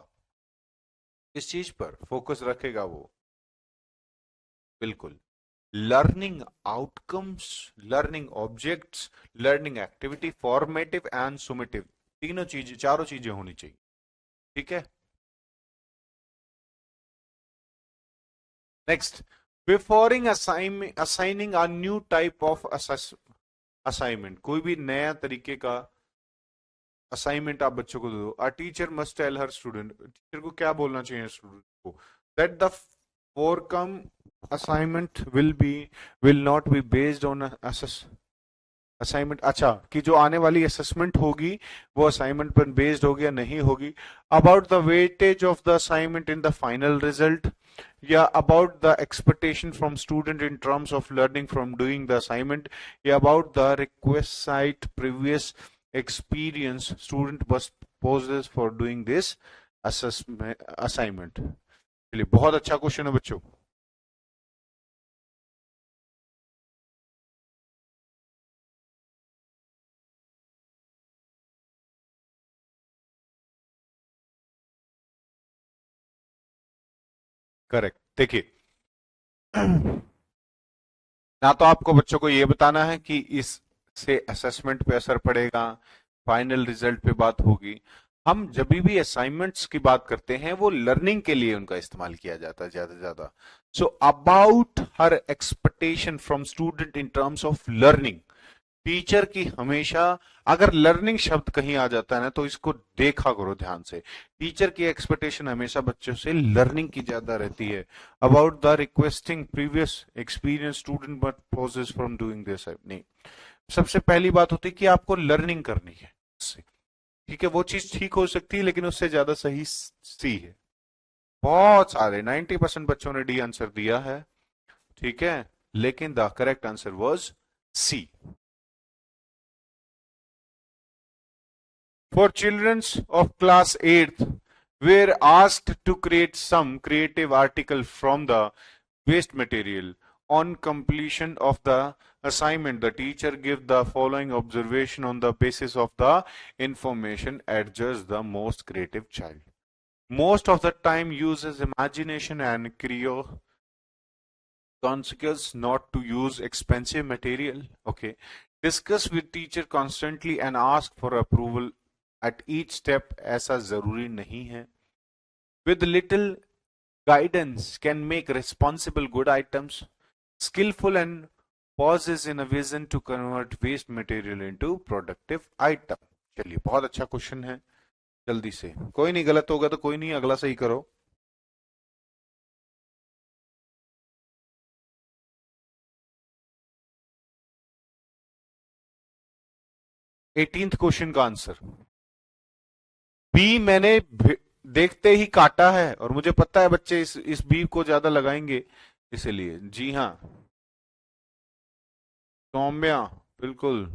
किस चीज पर फोकस रखेगा वो? बिल्कुल, learning outcomes, learning objects, learning activity, formative and summative, तीनों चीजें, चारों चीजें होनी चाहिए। ठीक है, next, before assigning a new type of assignment, कोई भी नया तरीके का असाइनमेंट आप बच्चों को दो, a teacher must tell her student, teacher को क्या बोलना चाहिए स्टूडेंट को? That the forthcoming assignment will not be based on assignment, अच्छा, कि जो आने वाली असेसमेंट होगी वो असाइनमेंट पर बेस्ड होगी या नहीं होगी, about the weightage of the assignment in the final result, या about the expectation from student in terms of learning from doing the assignment, या about the request previous experience student must possess for doing this assignment। चलिए, बहुत अच्छा question है बच्चों। Correct, देखिए, ना तो आपको बच्चों को ये बताना है कि इससे असेसमेंट पे असर पड़ेगा, फाइनल रिजल्ट पे बात होगी। हम जब भी असाइनमेंट्स की बात करते हैं वो लर्निंग के लिए उनका इस्तेमाल किया जाता है ज्यादा से ज्यादा। So about her expectation from student in terms of learning, teacher की हमेशा, अगर लर्निंग शब्द कहीं आ जाता है ना तो इसको देखा करो ध्यान से, टीचर की एक्सपेक्टेशन हमेशा बच्चों से लर्निंग की ज्यादा रहती है। About the requesting previous experience student but pauses from doing this, नहीं, सबसे पहली बात होती है कि आपको लर्निंग करनी है उससे। ठीक है, वो चीज ठीक हो सकती है लेकिन उससे ज्यादा सही सी है। बहुत सारे 90% बच्चों ने डी आंसर दिया है, ठीक है, लेकिन the correct answer was C. For children of class 8th were asked to create some creative article from the waste material. On completion of the assignment, the teacher gave the following observation on the basis of the information, adjust the most creative child. Most of the time uses imagination and consequence not to use expensive material. Okay. Discuss with teacher constantly and ask for approval at each step, ऐसा जरूरी नहीं है। With little guidance can make responsible good items, skillful and pauses in a vision to convert waste material into productive item। चलिए, बहुत अच्छा question है, जल्दी से, कोई नहीं, गलत होगा तो कोई नहीं, अगला सही करो। 18th क्वेश्चन का आंसर बी मैंने देखते ही काटा है, और मुझे पता है बच्चे इस बी को ज्यादा लगाएंगे, इसलिए जी हाँ, सौम्या, बिल्कुल,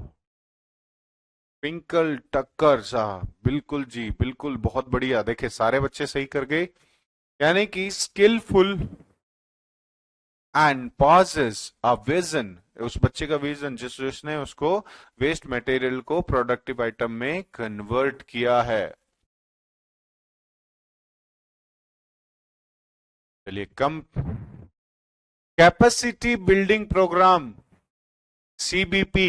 ट्विंकल टक्कर साहब, बिल्कुल जी, बिल्कुल, बहुत बढ़िया, देखे सारे बच्चे सही कर गए। यानी कि skilful and possess a vision, उस बच्चे का विजन जिसने उसको वेस्ट मटेरियल को प्रोडक्टिव आइटम में कन्वर्ट किया है। चलिए, come capacity building programme CBP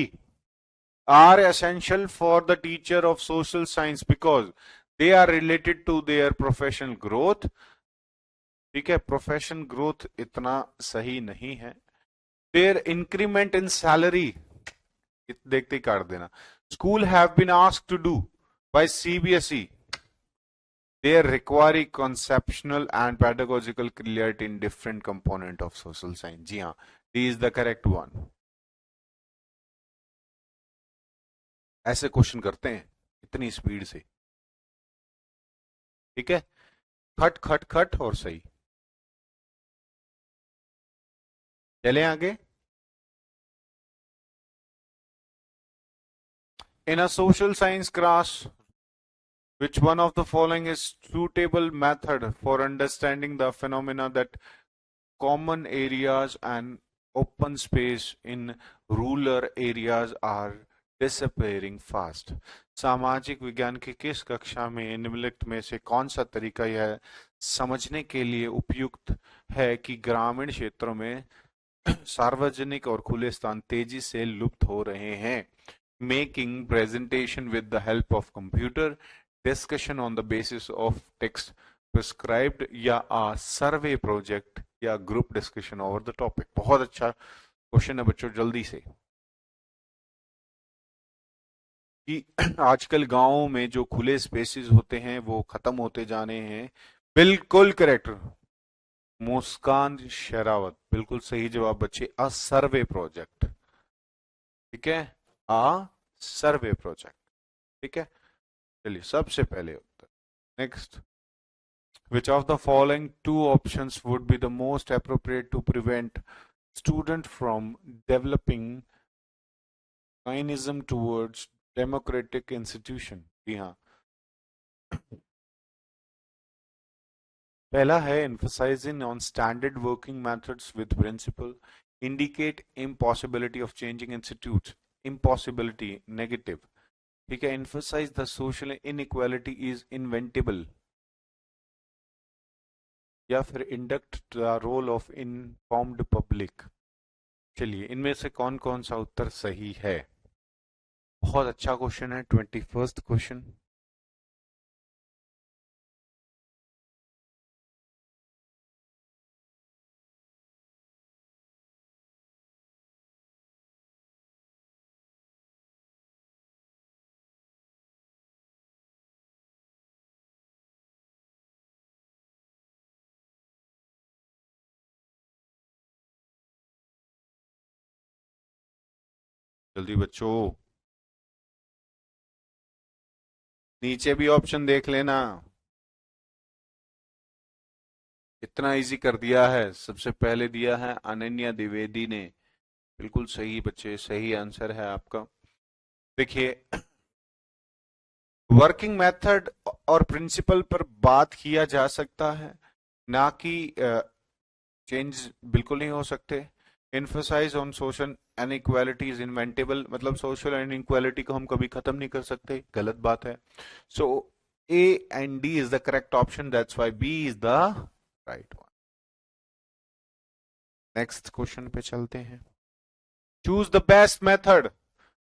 are essential for the teacher of social science because they are related to their professional growth। ठीक है, प्रोफेशनल ग्रोथ इतना सही नहीं है। देयर इंक्रीमेंट इन सैलरी, देखते ही काट देना। School have been asked to do by CBSE, they require conceptual and pedagogical clarity in different component of social science। जी हाँ, D is the correct one। ऐसे क्वेश्चन करते हैं इतनी स्पीड से, ठीक है, खट खट खट और सही। चलें आगे। In a social science class, Which one of the following is suitable method for understanding the phenomena that common areas and open space in rural areas are disappearing fast? सामाजिक विज्ञान की किस कक्षा में निम्नलिखित में से कौन सा तरीका यह समझने के लिए उपयुक्त है कि ग्रामीण क्षेत्रों में सार्वजनिक और खुले स्थान तेजी से लुप्त हो रहे हैं? Making presentation with the help of computer, discussion on the basis of text prescribed, या आ सर्वे प्रोजेक्ट, या group discussion over the topic. बहुत अच्छा क्वेश्चन है बच्चों, जल्दी से। कि आजकल गांवों में जो खुले स्पेसेस होते हैं वो खत्म होते जाने हैं। बिल्कुल करेक्ट, मुस्कान शेरावत, बिल्कुल सही जवाब बच्चे। अ सर्वे प्रोजेक्ट, ठीक है, अ सर्वे प्रोजेक्ट, ठीक है। चलिए सबसे पहले उत्तर। Next, which of the following two options would be the most appropriate to prevent student from developing kynism towards democratic institution? जी हाँ, पहला है emphasizing on standard working methods with principle, indicate impossibility of changing institutes, impossibility negative, ठीक है। emphasize the social inequality is inventable, या फिर induct the role of informed public. चलिए इनमें से कौन कौन सा उत्तर सही है? बहुत अच्छा क्वेश्चन है, 21st क्वेश्चन। जल्दी बच्चों, नीचे भी ऑप्शन देख लेना, इतना इजी कर दिया है। सबसे पहले दिया है अनन्या द्विवेदी ने, बिल्कुल सही बच्चे, सही आंसर है आपका। देखिए, वर्किंग मेथड और प्रिंसिपल पर बात किया जा सकता है, ना कि चेंज बिल्कुल नहीं हो सकते। Emphasise on social inequality is inevitable, मतलब सोशल इनइक्वालिटी को हम कभी खत्म नहीं कर सकते, गलत बात है। So A and D is the correct option, that's why B is the right one. Next question पे चलते हैं। Choose the best method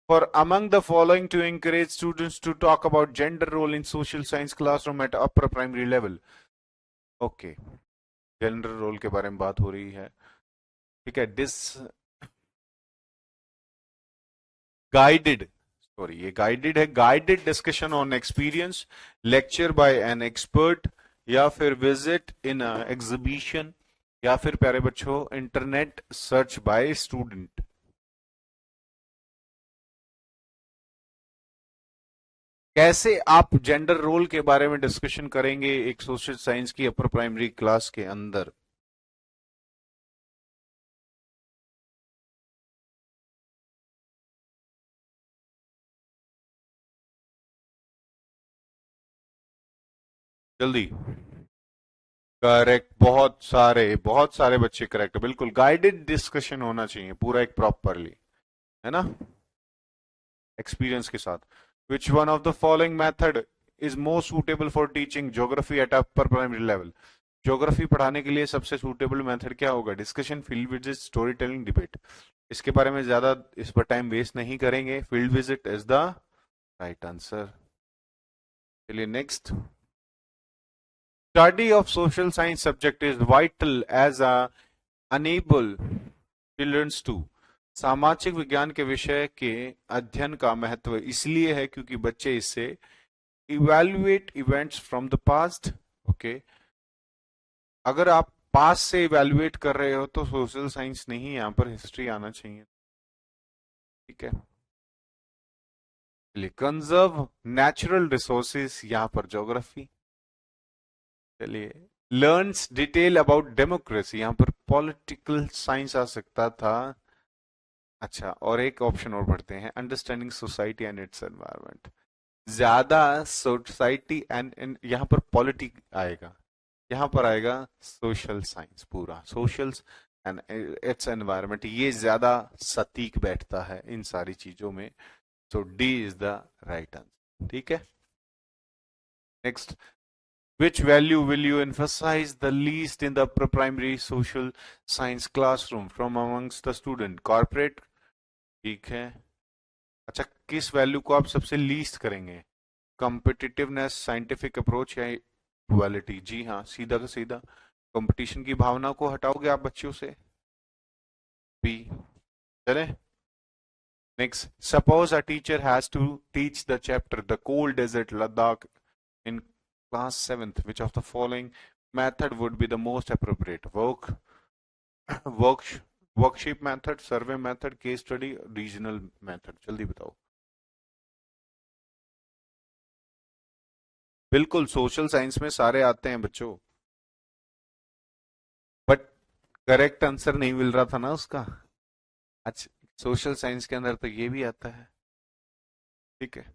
for among the following to encourage students to talk about gender role in social science classroom at upper primary level? Okay, gender role के बारे में बात हो रही है, ठीक है। गाइडेड, सॉरी ये गाइडेड है, guided discussion on experience, lecture by an expert, या फिर विजिट इन एग्जीबिशन, या फिर प्यारे बच्चों इंटरनेट सर्च बाय स्टूडेंट। कैसे आप जेंडर रोल के बारे में डिस्कशन करेंगे एक सोशल साइंस की अपर प्राइमरी क्लास के अंदर? जल्दी, करेक्ट, बहुत सारे बच्चे करेक्ट, बिल्कुल गाइडेड डिस्कशन होना चाहिए पूरा एक प्रॉपरली, है ना, एक्सपीरियंस के साथ। Which one of the following method is most suitable for teaching geography at upper primary level? Geography पढ़ाने के लिए सबसे सुटेबल मेथड क्या होगा? Discussion, field visit, story telling, debate. इसके बारे में ज्यादा इस पर टाइम वेस्ट नहीं करेंगे, field visit is the right answer. चलिए next, study of social science subject is vital as a enable children to। सामाजिक विज्ञान के विषय के अध्ययन का महत्व इसलिए है क्योंकि बच्चे इससे evaluate events from the past. Okay, अगर आप पास से इवैल्यूएट कर रहे हो तो सोशल साइंस नहीं, यहाँ पर हिस्ट्री आना चाहिए, ठीक है। चलिए, कंजर्व नेचुरल रिसोर्सेस, यहाँ पर ज्योग्राफी। चलिए, लर्न्स डिटेल अबाउट डेमोक्रेसी, यहां पर पॉलिटिकल साइंस आ सकता था। अच्छा, और एक ऑप्शन और पढ़ते हैं, understanding society and its environment. ज्यादा सोसाइटी एंड यहाँ पर पॉलिटिक आएगा, यहाँ पर आएगा सोशल साइंस, पूरा सोशल एंड इट्स एनवायरनमेंट, ये ज्यादा सटीक बैठता है इन सारी चीजों में। So D is the right answer. ठीक है, next, which value will you emphasize the least in the primary social science classroom from amongst the student? Corporate, ठीक है। अच्छा, किस वैल्यू को आप सबसे लीस्ट करेंगे? कॉम्पिटिटिवनेस, साइंटिफिक अप्रोच या इक्वालिटी? जी हाँ, सीधा का सीधा कंपटीशन की भावना को हटाओगे आप बच्चों से। बी। चले, next, suppose a teacher has to teach the chapter the cold desert Ladakh in class 7th, which of the following method would be the most appropriate? Work worksheet method, survey method, case study, regional method? जल्दी बताओ। बिल्कुल, social science में सारे आते हैं बच्चों, but correct answer नहीं मिल रहा था ना उसका। अच्छा, सोशल साइंस के अंदर तो ये भी आता है। ठीक है,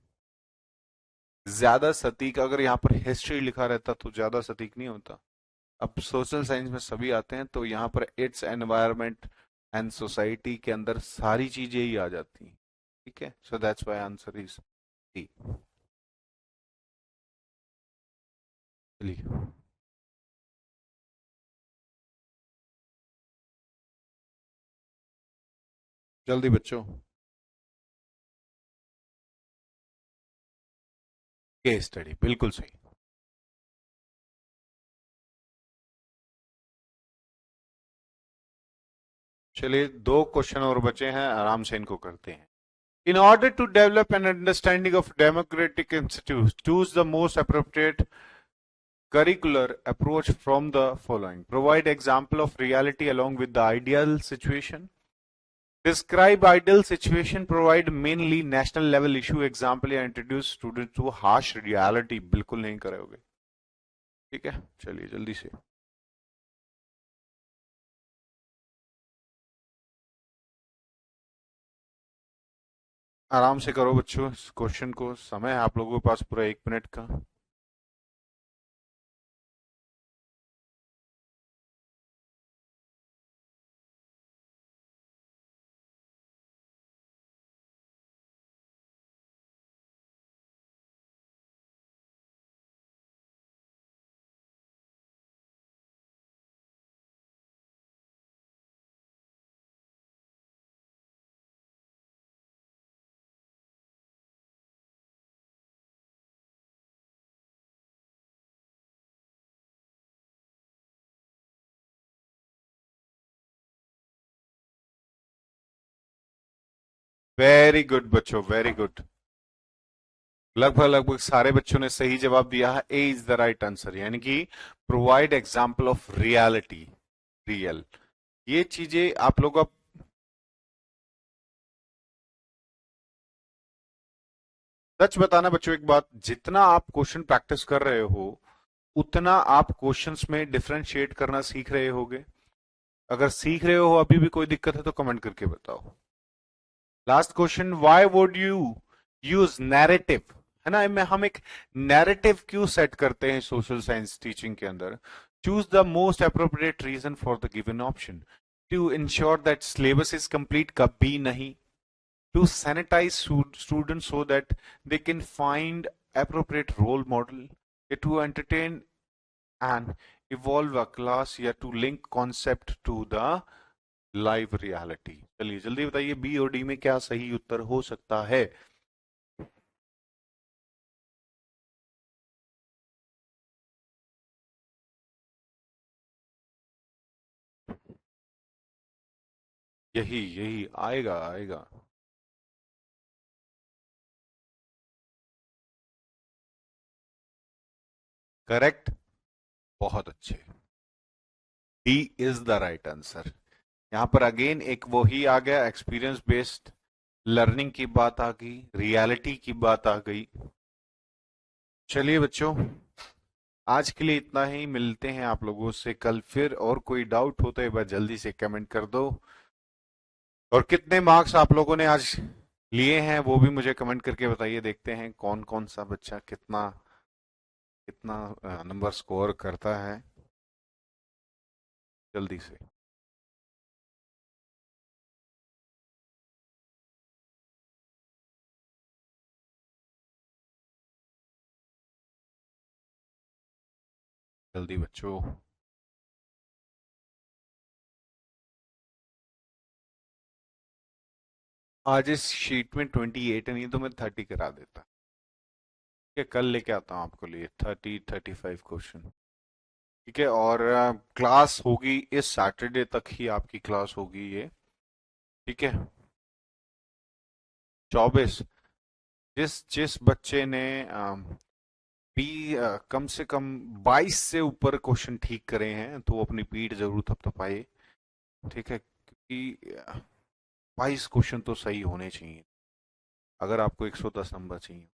ज्यादा सटीक अगर यहाँ पर हिस्ट्री लिखा रहता तो ज्यादा सटीक नहीं होता। अब सोशल साइंस में सभी आते हैं, तो यहाँ पर इट्स एनवायरनमेंट एंड सोसाइटी के अंदर सारी चीजें ही आ जाती हैं। ठीक है, so that's why answer is D. चलिए, जल्दी बच्चों। केस स्टडी, बिल्कुल सही। चलिए, दो क्वेश्चन और बचे हैं, आराम से इनको करते हैं। In order to develop an understanding of democratic institutes, choose the most appropriate curricular approach from the following. Provide example of reality along with the ideal situation. Describe ideal situation. Provide mainly national level issue example या introduce students to harsh reality. बिल्कुल नहीं करोगे। ठीक है, चलिए जल्दी से। आराम से करो बच्चों इस क्वेश्चन को, समय है आप लोगों के पास पूरा 1 मिनट का। वेरी गुड बच्चों, वेरी गुड। लगभग लगभग सारे बच्चों ने सही जवाब दिया है। ए इज द राइट आंसर, यानी कि provide example of reality, real. ये चीजें आप लोग अब सच बताना बच्चों, एक बात, जितना आप क्वेश्चन प्रैक्टिस कर रहे हो उतना आप क्वेश्चंस में डिफरेंशिएट करना सीख रहे होगे। अगर सीख रहे हो अभी भी कोई दिक्कत है तो कमेंट करके बताओ। Last question, why would you use narrative? है ना, हम एक नैरेटिव क्यों सेट करते हैं सोशल साइंस टीचिंग के अंदर? Choose the most appropriate reason for the given option. To ensure that syllabus is complete, कभी नहीं। To sanitize students so that they can find appropriate role model, to entertain and evolve a class, या to link concept to the live reality? चलिए जल्दी बताइए, B और D में क्या सही उत्तर हो सकता है? यही यही आएगा आएगा। करेक्ट, बहुत अच्छे। D is the right answer. यहां पर अगेन एक वो ही आ गया, एक्सपीरियंस बेस्ड लर्निंग की बात आ गई, रियलिटी की बात आ गई। चलिए बच्चों, आज के लिए इतना ही, मिलते हैं आप लोगों से कल फिर। और कोई डाउट हो तो एक बार जल्दी से कमेंट कर दो। और कितने मार्क्स आप लोगों ने आज लिए हैं वो भी मुझे कमेंट करके बताइए, देखते हैं कौन कौन सा बच्चा कितना कितना नंबर स्कोर करता है जल्दी से। जल्दी बच्चों। आज इस शीट में 28 नहीं तो मैं 30 करा देता। ठीक है, कल लेके आता हूँ आपको लिए 35 क्वेश्चन। ठीक है, और क्लास होगी इस सैटरडे तक ही आपकी क्लास होगी ये। ठीक है, 24। जिस जिस बच्चे ने कम से कम 22 से ऊपर क्वेश्चन ठीक करे हैं तो वो अपनी पीठ जरूर थपथपाए। ठीक है, क्योंकि 22 क्वेश्चन तो सही होने चाहिए अगर आपको 110 नंबर चाहिए।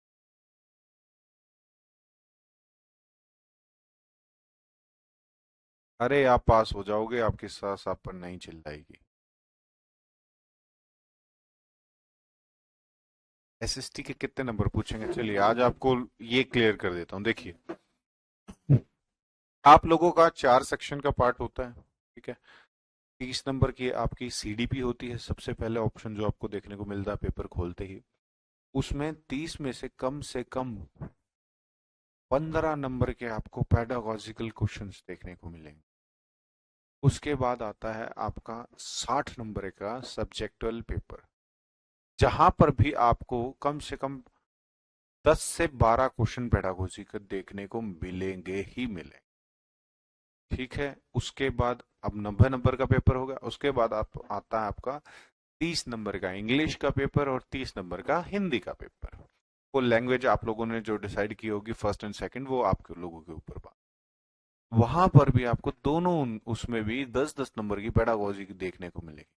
अरे आप पास हो जाओगे, आपके साथ आप पर नहीं चिल्लाएगी। एसएसटी के कितने नंबर पूछेंगे, चलिए आज आपको ये क्लियर कर देता हूँ। देखिए, आप लोगों का 4 सेक्शन का पार्ट होता है। ठीक है, 30 नंबर की आपकी सीडीपी होती है, सबसे पहले ऑप्शन जो आपको देखने को मिलता है पेपर खोलते ही। उसमें 30 में से कम 15 नंबर के आपको पेडागॉजिकल क्वेश्चंस देखने को मिलेंगे। उसके बाद आता है आपका 60 नंबर का सब्जेक्टुअल पेपर, जहां पर भी आपको कम से कम 10 से 12 क्वेश्चन पेडागोजी के देखने को मिलेंगे ही मिलेंगे। ठीक है, उसके बाद अब 90 नंबर का पेपर होगा। उसके बाद आप आता है आपका 30 नंबर का इंग्लिश का पेपर और 30 नंबर का हिंदी का पेपर। वो लैंग्वेज आप लोगों ने जो डिसाइड की होगी फर्स्ट एंड सेकंड, वो आपके लोगों के ऊपर बात। वहां पर भी आपको दोनों उसमें भी 10-10 नंबर की पेडागोजी देखने को मिलेगी।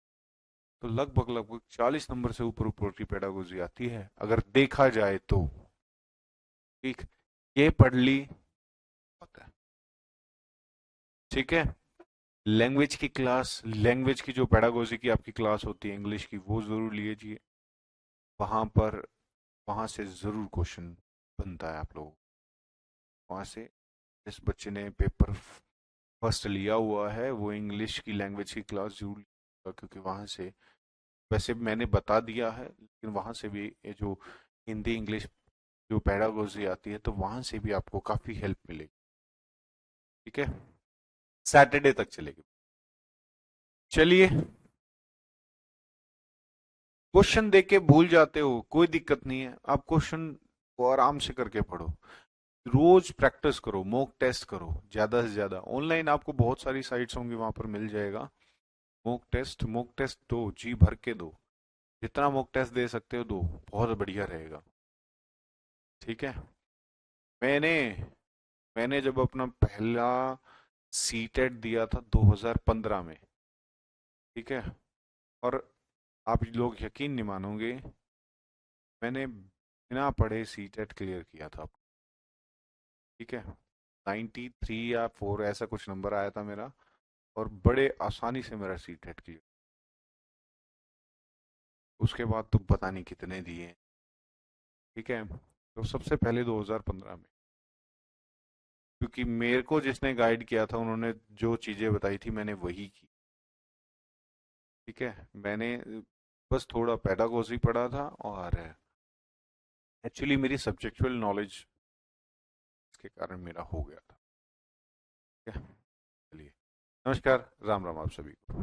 तो लगभग लगभग 40 नंबर से ऊपर ऊपर की पेडागोजी आती है अगर देखा जाए तो। ठीक, ये पढ़ ली होता है। ठीक है, लैंग्वेज की क्लास, लैंग्वेज की जो पेडागोजी की आपकी क्लास होती है इंग्लिश की, वो जरूर लीजिए। वहां पर वहां से जरूर क्वेश्चन बनता है आप लोगों को। वहां से जिस बच्चे ने पेपर फर्स्ट लिया हुआ है वो इंग्लिश की लैंग्वेज की क्लास जरूर लेगा, क्योंकि वहां से, वैसे मैंने बता दिया है लेकिन वहां से भी ये जो हिंदी इंग्लिश जो पेडागोजी आती है तो वहां से भी आपको काफी हेल्प मिलेगी। ठीक है, सैटरडे तक चलेगी। चलिए, क्वेश्चन देख के भूल जाते हो कोई दिक्कत नहीं है, आप क्वेश्चन को आराम से करके पढ़ो। रोज प्रैक्टिस करो, मॉक टेस्ट करो ज्यादा से ज्यादा। ऑनलाइन आपको बहुत सारी साइट्स होंगी, वहां पर मिल जाएगा। मॉक टेस्ट दो, जी भर के दो। जितना मॉक टेस्ट दे सकते हो दो, बहुत बढ़िया रहेगा। ठीक है, मैंने मैंने जब अपना पहला सीटेट दिया था 2015 में। ठीक है, और आप लोग यकीन नहीं मानोगे, मैंने बिना पढ़े सीटेट क्लियर किया था। ठीक है, 93 या 4 ऐसा कुछ नंबर आया था मेरा, और बड़े आसानी से मेरा सीटेट क्लियर। उसके बाद तो पता नहीं कितने दिए। ठीक है, तो सबसे पहले 2015 में, क्योंकि मेरे को जिसने गाइड किया था उन्होंने जो चीजें बताई थी मैंने वही की। ठीक है, मैंने बस थोड़ा पेडागोजी पढ़ा था, और एक्चुअली मेरी सब्जेक्चुअल नॉलेज के कारण मेरा हो गया था। ठीक है, चलिए, नमस्कार, राम राम आप सभी को।